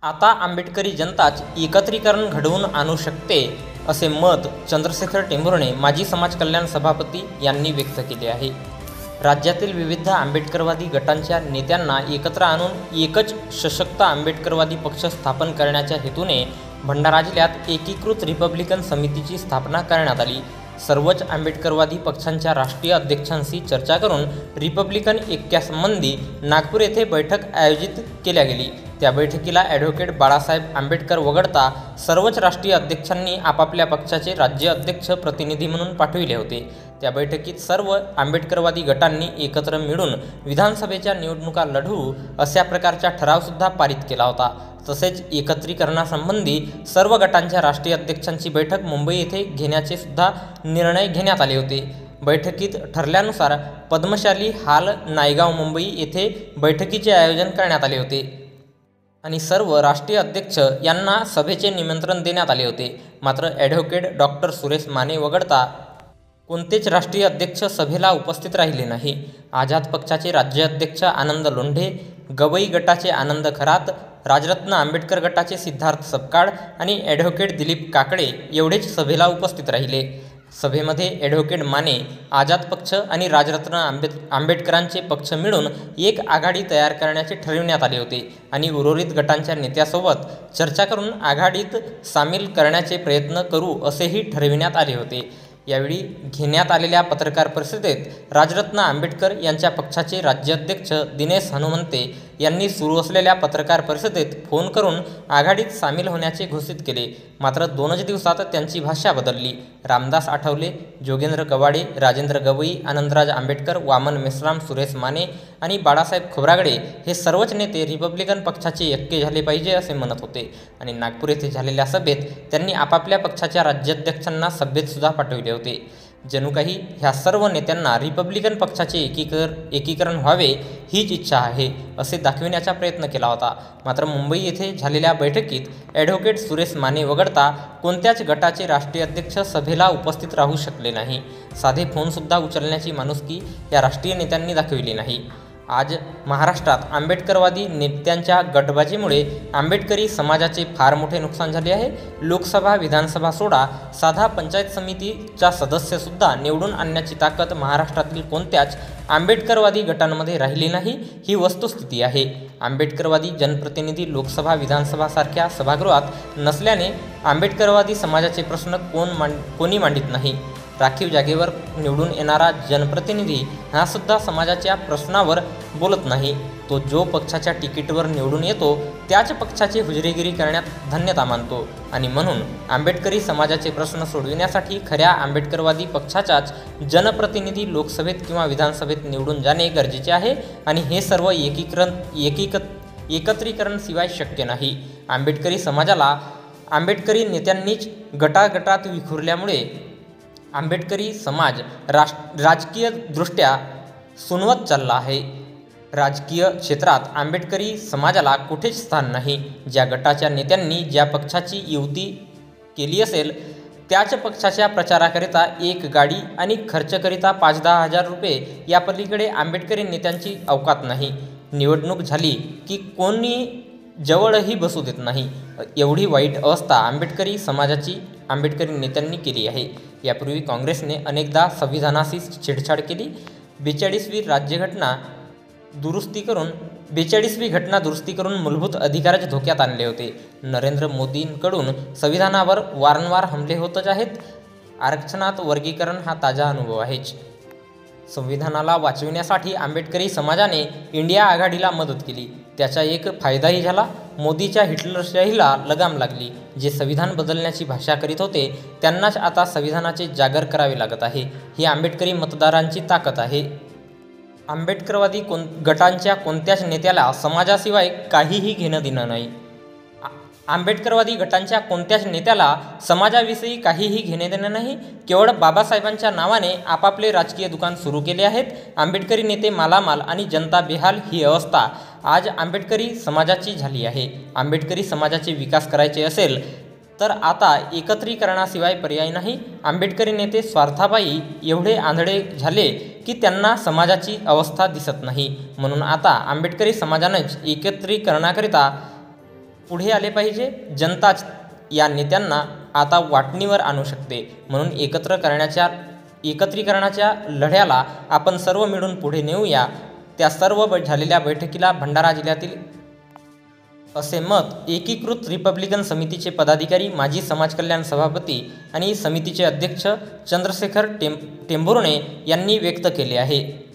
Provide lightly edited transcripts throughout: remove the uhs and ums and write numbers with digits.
आता आंबेडकरी जनताच एकत्रीकरण घडवून आणू शकते, असे मत चंद्रशेखर टेंभुर्णे माजी समाज कल्याण सभापती यांनी व्यक्त केले आहे. राज्यातील विविध आंबेडकरवादी गटांच्या नेत्यांना एकत्र आणून एकच सशक्त आंबेडकरवादी पक्ष स्थापन करण्याच्या हेतूने भंडारा जिल्ह्यात एकीकृत रिपब्लिकन समितीची स्थापना करण्यात आली. सर्वच आंबेडकरवादी पक्षांच्या राष्ट्रीय अध्यक्षांशी चर्चा करून रिपब्लिकन ऐक्यासंबंधी नागपूर येथे बैठक आयोजित केल्या गेली. त्या बैठकीला ॲडव्होकेट बाळासाहेब आंबेडकर वगळता सर्वच राष्ट्रीय अध्यक्षांनी आपापल्या पक्षाचे राज्य अध्यक्ष प्रतिनिधी म्हणून पाठविले होते. त्या बैठकीत सर्व आंबेडकरवादी गटांनी एकत्र मिळून विधानसभेच्या निवडणुका लढवू अशा प्रकारचा ठरावसुद्धा पारित केला होता. तसेच एकत्रीकरणासंबंधी सर्व गटांच्या राष्ट्रीय अध्यक्षांची बैठक मुंबई येथे घेण्याचे सुद्धा निर्णय घेण्यात आले होते. बैठकीत ठरल्यानुसार पद्मशाली हाल नायगाव मुंबई येथे बैठकीचे आयोजन करण्यात आले होते आणि सर्व राष्ट्रीय अध्यक्ष यांना सभेचे निमंत्रण देण्यात आले होते. मात्र ॲडव्होकेट डॉक्टर सुरेश माने वगळता कोणतेच राष्ट्रीय अध्यक्ष सभेला उपस्थित राहिले नाही. आझाद पक्षाचे राज्याध्यक्ष आनंद लोंढे, गवई गटाचे आनंद खरात, राजरत्न आंबेडकर गटाचे सिद्धार्थ सपकाळ आणि ॲडव्होकेट दिलीप काकडे एवढेच सभेला उपस्थित राहिले. सभेमध्ये ॲडव्होकेट माने, आझाद पक्ष आणि राजरत्न आंबेडकरांचे पक्ष मिळून एक आघाडी तयार करण्याचे ठरविण्यात आले होते आणि उर्वरित गटांच्या नेत्यासोबत चर्चा करून आघाडीत सामील करण्याचे प्रयत्न करू असेही ठरविण्यात आले होते. यावेळी घेण्यात आलेल्या पत्रकार परिषदेत राजरत्न आंबेडकर यांच्या पक्षाचे राज्याध्यक्ष दिनेश हनुमंते यांनी सुरू असलेल्या पत्रकार परिषदेत फोन करून आघाडीत सामील होण्याचे घोषित केले. मात्र 2च दिवसात त्यांची भाषा बदलली. रामदास आठवले, जोगेंद्र कवाडे, राजेंद्र गवई, आनंदराज आंबेडकर, वामन मेश्राम, सुरेश माने आणि बाळासाहेब खोब्रागडे हे सर्वच नेते रिपब्लिकन पक्षाचे ऐक्य झाले पाहिजे असे म्हणत होते आणि नागपूर येथे झालेल्या सभेत त्यांनी आपापल्या पक्षाच्या राज्याध्यक्षांना सभेतसुद्धा पाठविले होते. जणू काही ह्या सर्व नेत्यांना रिपब्लिकन पक्षाचे एकीकरण व्हावे हीच इच्छा आहे असे दाखविण्याचा प्रयत्न केला होता. मात्र मुंबई येथे झालेल्या बैठकीत ॲडव्होकेट सुरेश माने वगळता कोणत्याच गटाचे राष्ट्रीय अध्यक्ष सभेला उपस्थित राहू शकले नाही. साधे फोनसुद्धा उचलण्याची माणुसकी या राष्ट्रीय नेत्यांनी दाखविली नाही. आज महाराष्ट्रात आंबेडकरवादी नेत्यांच्या गटबाजीमुळे आंबेडकरी समाजाचे फार मोठे नुकसान झाले आहे. लोकसभा, विधानसभा सोडा, साधा पंचायत समितीचा सदस्यसुद्धा निवडून आणण्याची ताकद महाराष्ट्रातील कोणत्याच आंबेडकरवादी गटांमध्ये राहिली नाही, ही वस्तुस्थिती आहे. आंबेडकरवादी जनप्रतिनिधी लोकसभा, विधानसभासारख्या सभागृहात नसल्याने आंबेडकरवादी समाजाचे प्रश्न कोणी मांडित नाही. राखीव जागेवर निवडून येणारा जनप्रतिनिधी हा सुद्धा समाजाच्या प्रश्नावर बोलत नाही. तो जो पक्षाच्या तिकीटवर निवडून येतो त्याच पक्षाची हुजरेगिरी करण्यात धन्यता मानतो आणि म्हणून आंबेडकरी समाजाचे प्रश्न सोडविण्यासाठी खऱ्या आंबेडकरवादी पक्षाचाच जनप्रतिनिधी लोकसभेत किंवा विधानसभेत निवडून जाणे गरजेचे आहे आणि हे सर्व एकत्रीकरण शिवाय शक्य नाही. आंबेडकरी समाजाला आंबेडकरी नेत्यांनीच गटागटात विखुरल्यामुळे आंबेडकरी समाज राजकीय दृष्ट्या सुनवत चालला आहे. राजकीय क्षेत्रात आंबेडकरी समाजाला कुठेच स्थान नाही. ज्या गटाच्या नेत्यांनी ज्या पक्षाची युती केली असेल त्याच पक्षाच्या प्रचाराकरिता एक गाडी आणि खर्चकरिता 5-10 हजार रुपये या पलीकडे आंबेडकरी नेत्यांची अवकात नाही. निवडणूक झाली की कोणी जवळही बसू देत नाही. एवढी वाईट अवस्था आंबेडकरी समाजाची आंबेडकरी नेत्यांनी केली आहे. यापूर्वी काँग्रेसने अनेकदा संविधानाशी छेडछाड केली. 42वी घटना दुरुस्ती करून मूलभूत अधिकारच धोक्यात आणले होते. नरेंद्र मोदींकडून संविधानावर वारंवार हमले होतच आहेत. आरक्षणात वर्गीकरण हा ताजा अनुभव आहेच. संविधानाला वाचविण्यासाठी आंबेडकरी समाजाने इंडिया आघाडीला मदत केली. त्याचा एक फायदाही झाला. मोदीच्या हिटलरशाहीला लगाम लागली. जे संविधान बदलण्याची भाषा करीत होते त्यांनाच आता संविधानाचे जागर करावे लागत आहे. ही आंबेडकरी मतदारांची ताकद आहे. आंबेडकरवादी गटांच्या कोणत्याच नेत्याला समाजाशिवाय काहीही घेणं देणं नाही. आंबेडकरवादी गटांच्या कोणत्याच नेत्याला समाजाविषयी काहीही घेणे देणे नाही. केवळ बाबासाहेबांच्या नावाने आपापले राजकीय दुकान सुरू केले आहेत. आंबेडकरी नेते मालामाल आणि जनता बेहाल ही अवस्था आज आंबेडकरी समाजाची झाली आहे. आंबेडकरी समाजाचे विकास करायचे असेल तर आता एकत्रीकरणाशिवाय पर्याय नाही. आंबेडकरी नेते स्वार्थापायी एवढे आंधळे झाले की त्यांना समाजाची अवस्था दिसत नाही. म्हणून आता आंबेडकरी समाजानेच एकत्रीकरणाकरिता पुढे आले पाहिजे. जनताच या नेत्यांना आता वाटणीवर आणू शकते. म्हणून एकत्रीकरणाच्या लढ्याला आपण सर्व मिळून पुढे नेऊया. त्या सर्व झालेल्या बैठकीला भंडारा जिल्ह्यातील असे मत एकीकृत रिपब्लिकन समितीचे पदाधिकारी, माजी समाज कल्याण सभापती आणि समितीचे अध्यक्ष चंद्रशेखर टेंभुर्णे यांनी व्यक्त केले आहे.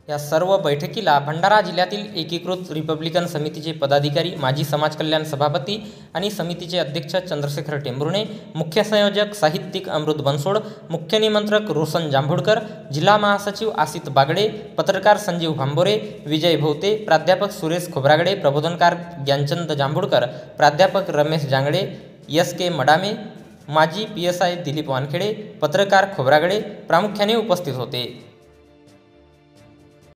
या सर्व बैठकीला भंडारा जिल्ह्यातील एकीकृत रिपब्लिकन समितीचे पदाधिकारी, माजी समाज कल्याण सभापती आणि समितीचे अध्यक्ष चंद्रशेखर टेंभुर्णे, मुख्य संयोजक साहित्यिक अमृत बनसोड, मुख्य निमंत्रक रोशन जांभुडकर, जिल्हा महासचिव आसित बागडे, पत्रकार संजीव भांबोरे, विजय भोवते, प्राध्यापक सुरेश खोब्रागडे, प्रबोधनकार ज्ञानचंद जांभुडकर, प्राध्यापक रमेश जांगडे, SK मडामे, माजी PSI दिलीप वानखेडे, पत्रकार खोब्रागडे प्रामुख्याने उपस्थित होते.